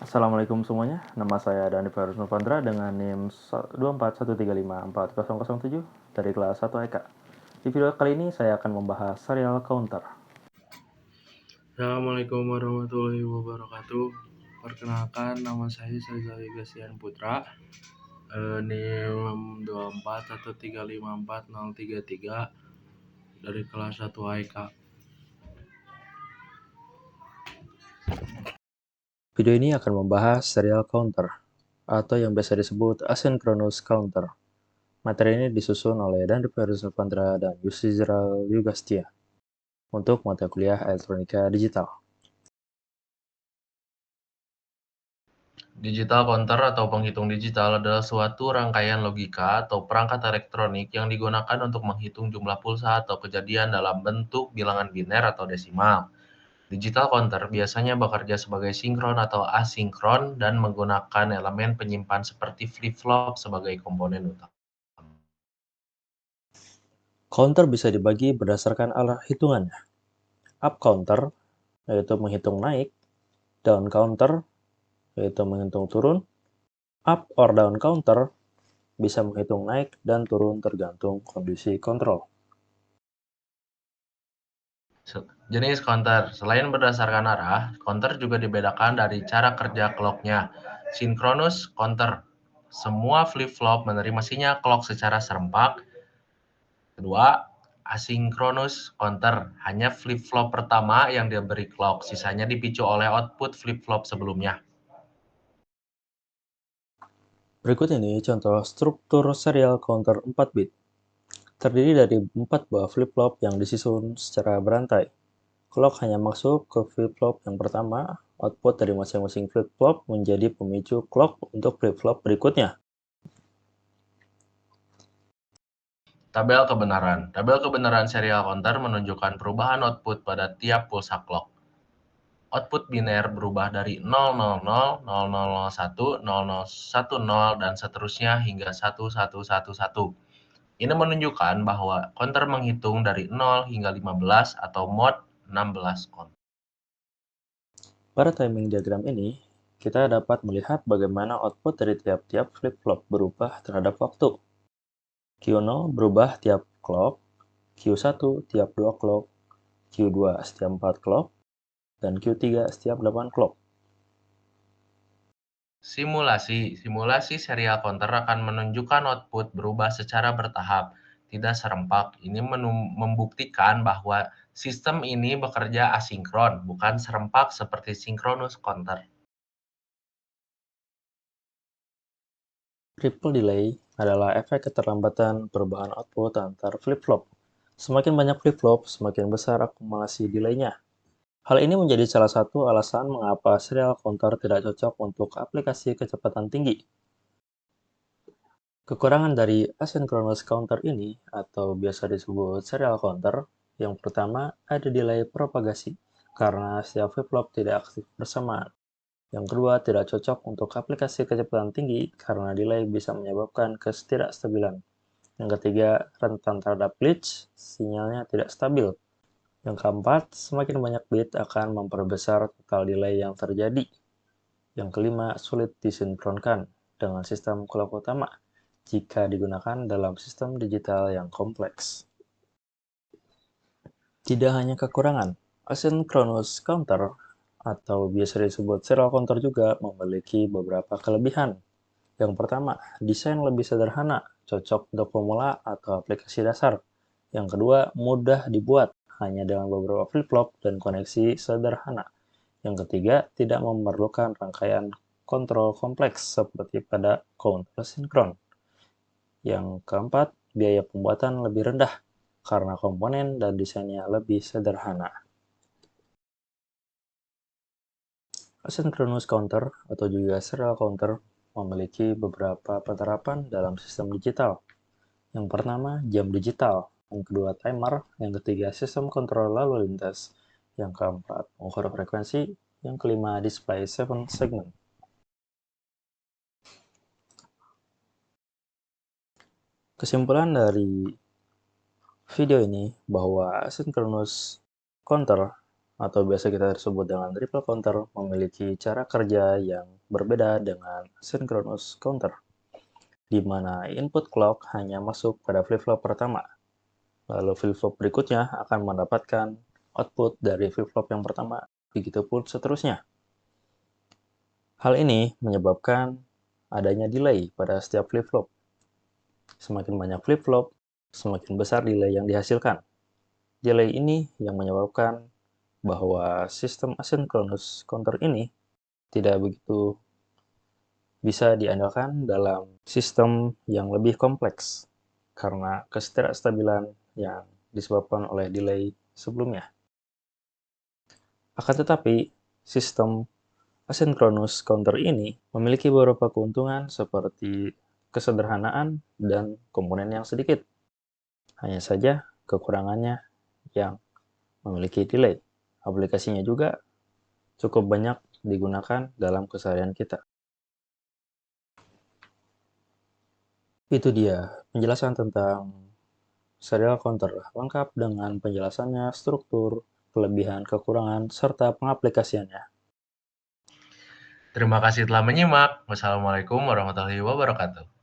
Assalamualaikum semuanya, nama saya Dani Farus Nurpandra dengan NIM 241354007 dari kelas 1 EK. Di video kali ini saya akan membahas serial counter. Assalamualaikum warahmatullahi wabarakatuh. Perkenalkan, nama saya Saizal Gasian Putra, NIM 241354033 dari kelas 1 AIK. Video ini akan membahas serial counter, atau yang biasa disebut asynchronous counter. Materi ini disusun oleh Dani Farus Nurpandra dan Yusizral Yugastia untuk mata kuliah elektronika digital. Digital counter atau penghitung digital adalah suatu rangkaian logika atau perangkat elektronik yang digunakan untuk menghitung jumlah pulsa atau kejadian dalam bentuk bilangan biner atau desimal. Digital counter biasanya bekerja sebagai sinkron atau asinkron dan menggunakan elemen penyimpan seperti flip-flop sebagai komponen utama. Counter bisa dibagi berdasarkan arah hitungannya. Up counter, yaitu menghitung naik. Down counter, yaitu menghitung turun. Up or down counter bisa menghitung naik dan turun tergantung kondisi kontrol. Jenis counter, selain berdasarkan arah, counter juga dibedakan dari cara kerja clock-nya. Synchronous counter, semua flip-flop menerima sinyal clock secara serempak. Kedua, asynchronous counter, hanya flip-flop pertama yang diberi clock, sisanya dipicu oleh output flip-flop sebelumnya. Berikut ini contoh struktur serial counter 4 bit. Terdiri dari 4 buah flip-flop yang disusun secara berantai. Clock hanya masuk ke flip-flop yang pertama, output dari masing-masing flip-flop menjadi pemicu clock untuk flip-flop berikutnya. Tabel kebenaran. Tabel kebenaran serial counter menunjukkan perubahan output pada tiap pulsa clock. Output biner berubah dari 000, 0001, 0010, dan seterusnya hingga 1111. Ini menunjukkan bahwa counter menghitung dari 0 hingga 15 atau mode 16 counter. Pada timing diagram ini, kita dapat melihat bagaimana output dari tiap-tiap flip-flop berubah terhadap waktu. Q0 berubah tiap clock, Q1 tiap 2 clock, Q2 setiap 4 clock, dan Q3 setiap 8 clock. Simulasi serial counter akan menunjukkan output berubah secara bertahap, tidak serempak. Ini membuktikan bahwa sistem ini bekerja asinkron, bukan serempak seperti synchronous counter. Ripple delay adalah efek keterlambatan perubahan output antar flip-flop. Semakin banyak flip-flop, semakin besar akumulasi delay-nya. Hal ini menjadi salah satu alasan mengapa serial counter tidak cocok untuk aplikasi kecepatan tinggi. Kekurangan dari asynchronous counter ini, atau biasa disebut serial counter, yang pertama ada delay propagasi, karena setiap flip-flop tidak aktif bersamaan. Yang kedua, tidak cocok untuk aplikasi kecepatan tinggi karena delay bisa menyebabkan ketidakstabilan. Yang ketiga, rentan terhadap glitch, sinyalnya tidak stabil. Yang keempat, semakin banyak bit akan memperbesar total delay yang terjadi. Yang kelima, sulit disinkronkan dengan sistem clock utama jika digunakan dalam sistem digital yang kompleks. Tidak hanya kekurangan, asynchronous counter atau biasa disebut serial counter juga memiliki beberapa kelebihan. Yang pertama, desain lebih sederhana, cocok untuk pemula atau aplikasi dasar. Yang kedua, mudah dibuat, hanya dengan beberapa flip-flop dan koneksi sederhana. Yang ketiga, tidak memerlukan rangkaian kontrol kompleks seperti pada counter sinkron. Yang keempat, biaya pembuatan lebih rendah karena komponen dan desainnya lebih sederhana. Asynchronous counter atau juga serial counter memiliki beberapa penerapan dalam sistem digital. Yang pertama, jam digital. Yang kedua, timer. Yang ketiga, sistem kontrol lalu lintas. Yang keempat, pengukur frekuensi. Yang kelima, display 7 segment. Kesimpulan dari video ini bahwa asynchronous counter atau biasa kita sebut dengan triple counter, memiliki cara kerja yang berbeda dengan synchronous counter, di mana input clock hanya masuk pada flip-flop pertama, lalu flip-flop berikutnya akan mendapatkan output dari flip-flop yang pertama, begitupun seterusnya. Hal ini menyebabkan adanya delay pada setiap flip-flop. Semakin banyak flip-flop, semakin besar delay yang dihasilkan. Delay ini yang menyebabkan bahwa sistem asynchronous counter ini tidak begitu bisa diandalkan dalam sistem yang lebih kompleks karena ketidakstabilan yang disebabkan oleh delay sebelumnya. Akan tetapi, sistem asynchronous counter ini memiliki beberapa keuntungan seperti kesederhanaan dan komponen yang sedikit. Hanya saja kekurangannya yang memiliki delay. Aplikasinya juga cukup banyak digunakan dalam keseharian kita. Itu dia penjelasan tentang serial counter lengkap dengan penjelasannya, struktur, kelebihan, kekurangan, serta pengaplikasiannya. Terima kasih telah menyimak. Wassalamualaikum warahmatullahi wabarakatuh.